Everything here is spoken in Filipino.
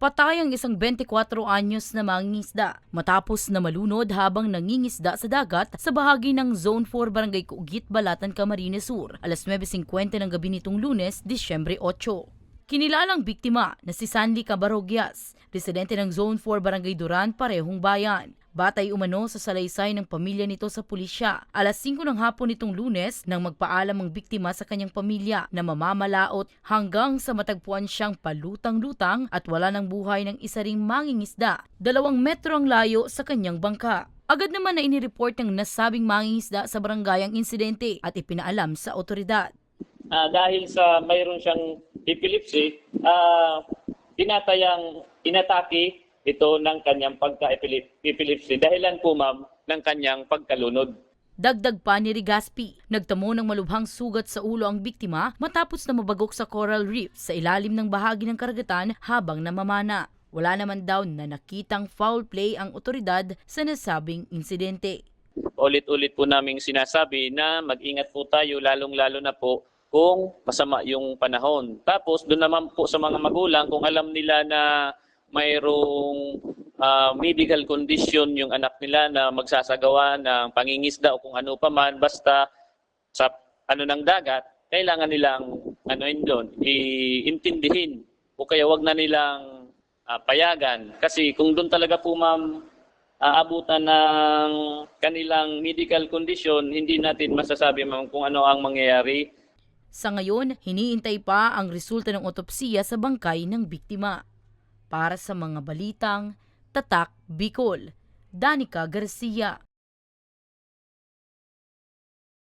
Patay ang isang 24 anyos na mangingisda matapos na malunod habang nangingisda sa dagat sa bahagi ng Zone 4 Barangay Kuugit, Balatan, Camarines Sur, alas 9:50 ng gabi nitong Lunes, Disyembre 8. Kinilalang biktima na si Sandy Cabarogias, residente ng Zone 4 Barangay Duran, parehong bayan. Batay umano sa salaysay ng pamilya nito sa pulisya, alas 5 ng hapon nitong Lunes nang magpaalam ang biktima sa kanyang pamilya na mamamalaot hanggang sa matagpuan siyang palutang-lutang at wala ng buhay ng isa ring mangingisda, 2 metro ang layo sa kanyang bangka. Agad naman na inireport ng nasabing mangingisda sa barangay ang insidente at ipinaalam sa otoridad. Dahil sa mayroon siyang epilepsy, tinatayang inatake ito ng kanyang pagka-epilepsy dahilan po ma'am ng kanyang pagkalunod. Dagdag pa ni Rigaspi, nagtamo ng malubhang sugat sa ulo ang biktima matapos na mabagok sa coral reef sa ilalim ng bahagi ng karagatan habang namamana. Wala naman daw na nakitang foul play ang otoridad sa nasabing insidente. Ulit-ulit po naming sinasabi na mag-ingat po tayo lalong-lalo na po kung masama yung panahon. Tapos doon naman po sa mga magulang kung alam nila na mayroong medical condition yung anak nila na magsasagawa ng pangingisda o kung ano pa man, basta sa ng dagat, kailangan nilang iintindihin o kaya wag na nilang payagan. Kasi kung doon talaga po ma'am aabutan ng kanilang medical condition, hindi natin masasabi ma'am kung ano ang mangyayari. Sa ngayon, hiniintay pa ang resulta ng otopsiya sa bangkay ng biktima. Para sa mga balitang Tatak Bicol, Danica Garcia.